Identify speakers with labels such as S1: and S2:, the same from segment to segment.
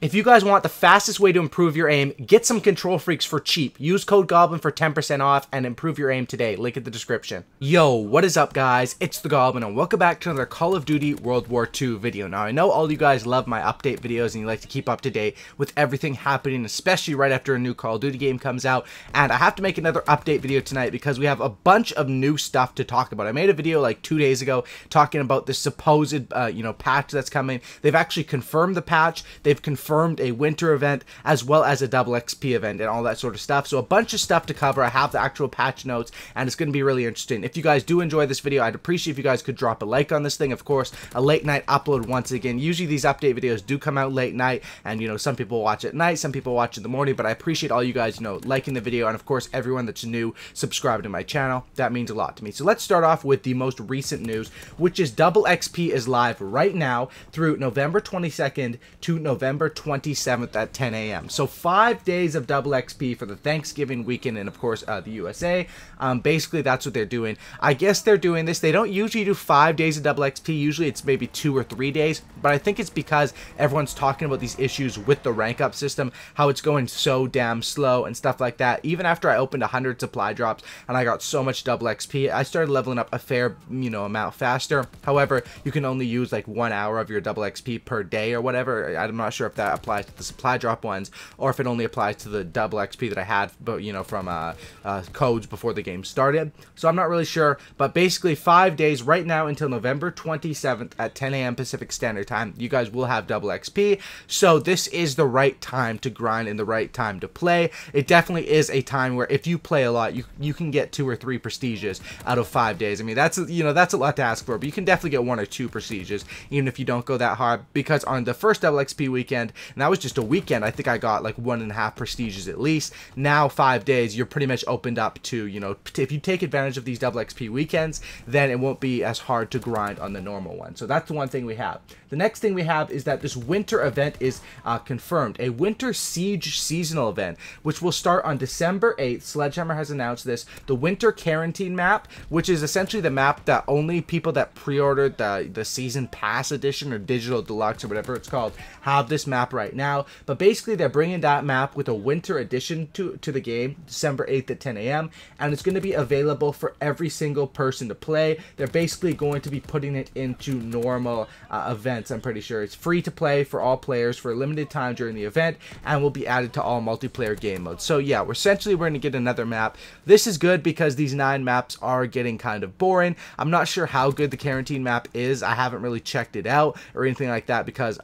S1: If you guys want the fastest way to improve your aim, get some Control Freaks for cheap. Use code Goblin for 10% off and improve your aim today. Link in the description. Yo, what is up guys? It's the Goblin and welcome back to another Call of Duty World War II video. Now I know all you guys love my update videos and you like to keep up to date with everything happening, especially right after a new Call of Duty game comes out. And I have to make another update video tonight because we have a bunch of new stuff to talk about. I made a video like 2 days ago talking about the supposed, patch that's coming. They've actually confirmed the patch. They've confirmed a winter event as well as a double XP event and all that sort of stuff. So a bunch of stuff to cover. I have the actual patch notes and it's going to be really interesting. If you guys do enjoy this video, I'd appreciate if you guys could drop a like on this thing. Of course, a late night upload once again. Usually these update videos do come out late night and some people watch at night, some people watch in the morning, but I appreciate all you guys liking the video and of course everyone that's new subscribe to my channel. That means a lot to me. So let's start off with the most recent news, which is double XP is live right now through November 22nd to November 27th at 10 a.m. So 5 days of double XP for the Thanksgiving weekend and of course the USA. Basically that's what they're doing. I guess they're doing this. They don't usually do 5 days of double XP. Usually it's maybe 2 or 3 days, but I think it's because everyone's talking about these issues with the rank up system, how it's going so damn slow and stuff like that. Even after I opened 100 supply drops and I got so much double XP, I started leveling up a fair amount faster. However, you can only use like 1 hour of your double XP per day or whatever. I'm not sure if that applies to the supply drop ones or if it only applies to the double XP that I had, but from codes before the game started. So I'm not really sure, but basically 5 days right now until November 27th at 10 a.m. Pacific Standard Time, you guys will have double XP. So this is the right time to grind and the right time to play. It definitely is a time where if you play a lot, you can get 2 or 3 prestiges out of 5 days. I mean, that's a lot to ask for, but you can definitely get 1 or 2 prestiges even if you don't go that hard, because on the first double XP weekend, and that was just a weekend, I think I got like 1.5 prestiges at least. Now 5 days, you're pretty much opened up to, if you take advantage of these double XP weekends, then it won't be as hard to grind on the normal one. So that's the one thing we have. The next thing we have is that this winter event is confirmed, a winter siege seasonal event, which will start on December 8th. Sledgehammer has announced this. The winter quarantine map, which is essentially the map that only people that pre-ordered the season pass edition or digital deluxe or whatever it's called have this map right now. But basically they're bringing that map with a winter edition to the game, December 8th at 10 a.m. and it's going to be available for every single person to play. They're basically going to be putting it into normal events. I'm pretty sure it's free to play for all players for a limited time during the event and will be added to all multiplayer game modes. So yeah, we're going to get another map. This is good because these 9 maps are getting kind of boring. I'm not sure how good the quarantine map is. I haven't really checked it out or anything like that because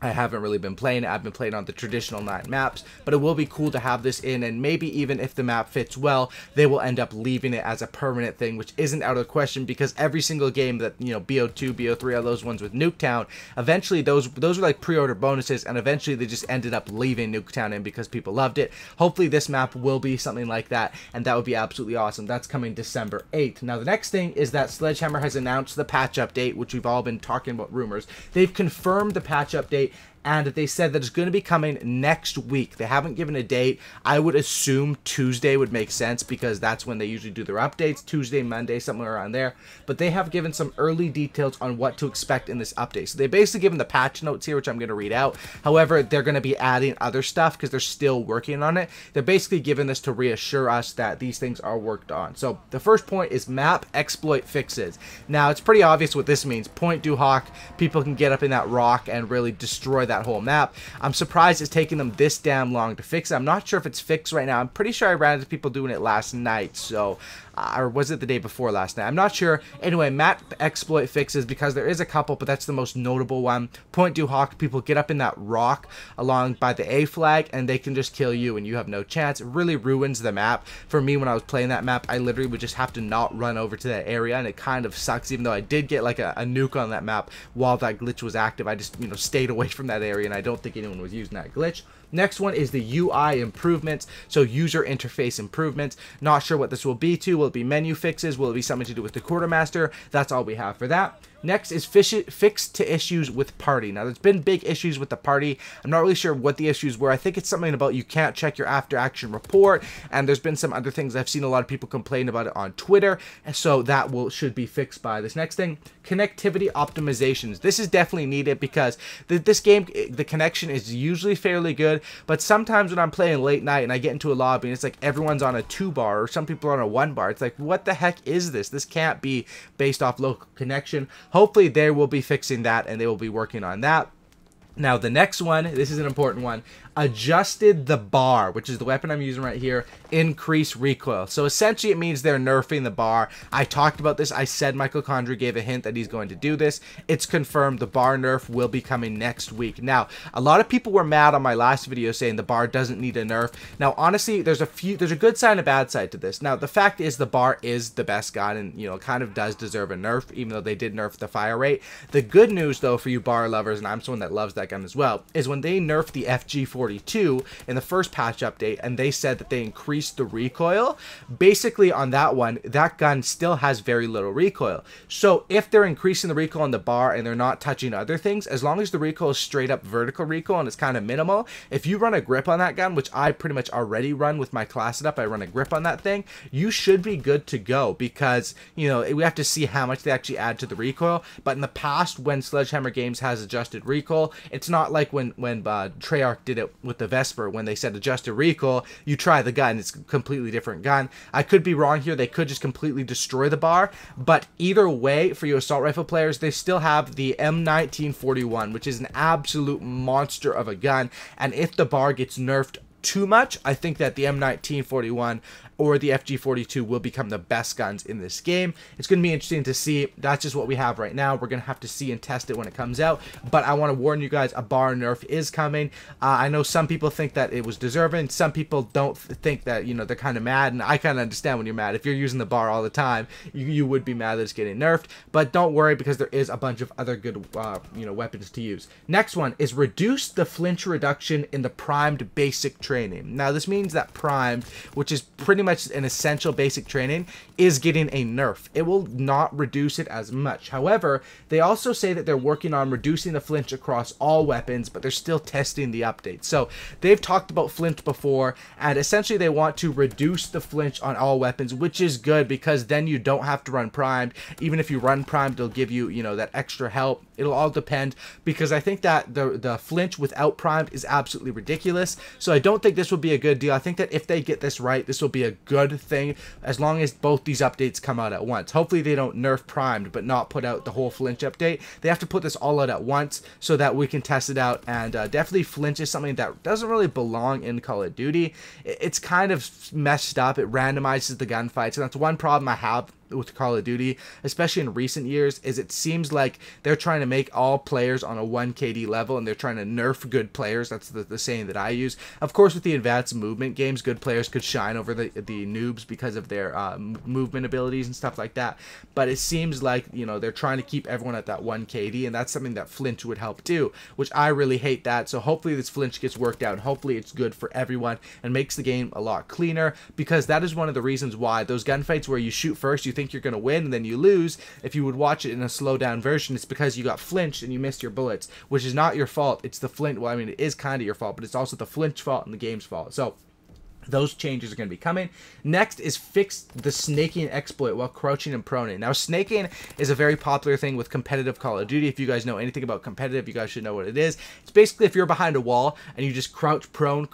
S1: I haven't really been playing it. I've been playing on the traditional 9 maps, but it will be cool to have this in, and maybe even if the map fits well, they will end up leaving it as a permanent thing, which isn't out of the question because every single game that, BO2, BO3, all those ones with Nuketown, eventually those were like pre-order bonuses, and eventually they just ended up leaving Nuketown in because people loved it. Hopefully this map will be something like that, and that would be absolutely awesome. That's coming December 8th. Now the next thing is that Sledgehammer has announced the patch update, which we've all been talking about rumors. They've confirmed the patch update, and they said that it's going to be coming next week. They haven't given a date. I would assume Tuesday would make sense because that's when they usually do their updates. Tuesday, Monday, somewhere around there. But they have given some early details on what to expect in this update. So they basically given the patch notes here, which I'm going to read out. However, they're going to be adding other stuff because they're still working on it. They're basically giving this to reassure us that these things are worked on. So the first point is map exploit fixes. Now, it's pretty obvious what this means. Point du Hoc, people can get up in that rock and really destroy that whole map. I'm surprised it's taking them this damn long to fix it. I'm not sure if it's fixed right now. I'm pretty sure I ran into people doing it last night, so or was it the day before last night? I'm not sure. Anyway, map exploit fixes, because there is a couple, but that's the most notable one. Point du Hoc, people get up in that rock along by the A flag and they can just kill you and you have no chance. It really ruins the map. For me, when I was playing that map, I literally would just have to not run over to that area, and it kind of sucks. Even though I did get like a nuke on that map while that glitch was active, I just stayed away from that area, and I don't think anyone was using that glitch. Next one is the UI improvements, so user interface improvements. Not sure what this will be to. Will it be menu fixes? Will it be something to do with the quartermaster? That's all we have for that. Next is fix to issues with party. Now, there's been big issues with the party. I'm not really sure what the issues were. I think it's something about you can't check your after action report, and there's been some other things. I've seen a lot of people complain about it on Twitter, and so that should be fixed by this next thing. Connectivity optimizations. This is definitely needed because this game, the connection is usually fairly good, but sometimes when I'm playing late night and I get into a lobby and it's like everyone's on a 2 bar or some people are on a 1 bar, it's like, what the heck is this? This can't be based off local connection. Hopefully they will be fixing that and they will be working on that. Now, the next one, this is an important one, adjusted the bar, which is the weapon I'm using right here, increase recoil. So essentially it means they're nerfing the bar. I talked about this. I said Michael Condrey gave a hint that he's going to do this. It's confirmed. The bar nerf will be coming next week. Now, a lot of people were mad on my last video saying the bar doesn't need a nerf. Now, honestly, there's a good side and a bad side to this. Now, the fact is the bar is the best gun and, you know, kind of does deserve a nerf, even though they did nerf the fire rate. The good news, though, for you bar lovers, and I'm someone that loves that gun as well, is when they nerfed the FG42 in the first patch update and they said that they increased the recoil, basically on that one, that gun still has very little recoil. So if they're increasing the recoil on the bar and they're not touching other things, as long as the recoil is straight up vertical recoil and it's kind of minimal, if you run a grip on that gun, which I pretty much already run with my class setup, I run a grip on that thing, you should be good to go because, you know, we have to see how much they actually add to the recoil. But in the past, when Sledgehammer Games has adjusted recoil, it's not like when Treyarch did it with the Vesper, when they said adjusted recoil, you try the gun, it's a completely different gun. I could be wrong here, they could just completely destroy the bar, but either way, for you assault rifle players, they still have the M1941, which is an absolute monster of a gun, and if the bar gets nerfed too much, I think that the M1941 or the FG42 will become the best guns in this game. It's going to be interesting to see. That's just what we have right now. We're going to have to see and test it when it comes out, but I want to warn you guys, a bar nerf is coming. I know some people think that it was deserving. Some people don't think that, you know, they're kind of mad, and I kind of understand when you're mad. If you're using the bar all the time, you would be mad that it's getting nerfed, but don't worry because there is a bunch of other good you know, weapons to use. Next one is reduce the flinch reduction in the primed basic training. Now, this means that primed, which is pretty much an essential basic training, is getting a nerf. It will not reduce it as much. However, they also say that they're working on reducing the flinch across all weapons, but they're still testing the update. So they've talked about flinch before, and essentially they want to reduce the flinch on all weapons, which is good because then you don't have to run primed. Even if you run primed, it'll give you, you know, that extra help. It'll all depend, because I think that the flinch without primed is absolutely ridiculous. So I don't think this will be a good deal. I think that if they get this right, this will be a good thing as long as both these updates come out at once. Hopefully they don't nerf primed but not put out the whole flinch update. They have to put this all out at once so that we can test it out. And definitely flinch is something that doesn't really belong in Call of Duty. It's kind of messed up. It randomizes the gunfights, and that's one problem I have with Call of Duty, especially in recent years, is it seems like they're trying to make all players on a 1 KD level, and they're trying to nerf good players. That's the saying that I use. Of course, with the advanced movement games, good players could shine over the noobs because of their movement abilities and stuff like that. But it seems like, you know, they're trying to keep everyone at that 1 KD, and that's something that flinch would help do, which I really hate that. So hopefully this flinch gets worked out, and hopefully it's good for everyone and makes the game a lot cleaner, because that is one of the reasons why those gunfights where you shoot first, you think you're going to win and then you lose, if you would watch it in a slow down version, it's because you got flinched and you missed your bullets, which is not your fault. It's the flinch. Well, I mean, it is kind of your fault, but it's also the flinch fault and the game's fault. So those changes are going to be coming. Next is fix the snaking exploit while crouching and proning. Now, snaking is a very popular thing with competitive Call of Duty. If you guys know anything about competitive, you guys should know what it is. It's basically if you're behind a wall and you just crouch prone,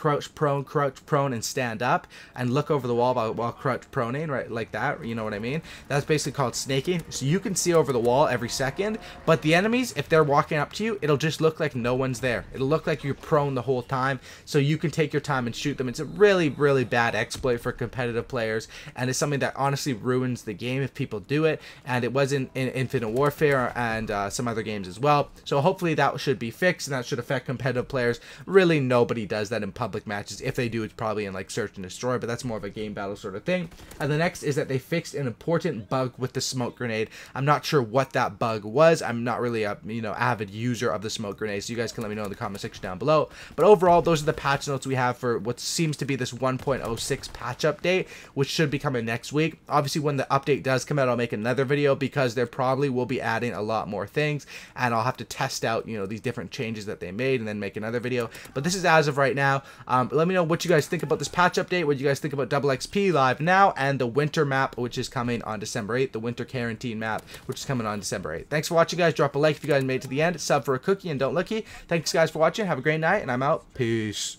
S1: and stand up and look over the wall while crouch proning, right, like that. You know what I mean? That's basically called snaking. So you can see over the wall every second, but the enemies, if they're walking up to you, it'll just look like no one's there. It'll look like you're prone the whole time, so you can take your time and shoot them. It's a really really bad exploit for competitive players, and it's something that honestly ruins the game if people do it, and it wasn't in Infinite Warfare and some other games as well. So hopefully that should be fixed, and that should affect competitive players. Really, nobody does that in public matches. If they do, it's probably in like search and destroy, but that's more of a game battle sort of thing. And the next is that they fixed an important bug with the smoke grenade. I'm not sure what that bug was. I'm not really a avid user of the smoke grenade, so you guys can let me know in the comment section down below. But overall, those are the patch notes we have for what seems to be this 1.06 patch update, which should be coming next week. Obviously, when the update does come out, I'll make another video because there probably will be adding a lot more things, and I'll have to test out these different changes that they made and then make another video. But this is as of right now. Let me know what you guys think about this patch update, what you guys think about Double XP Live Now, and the winter map, which is coming on December 8th, the winter quarantine map, which is coming on December 8th. Thanks for watching, guys. Drop a like if you guys made it to the end, sub for a cookie, and don't looky. Thanks guys for watching. Have a great night, and I'm out. Peace.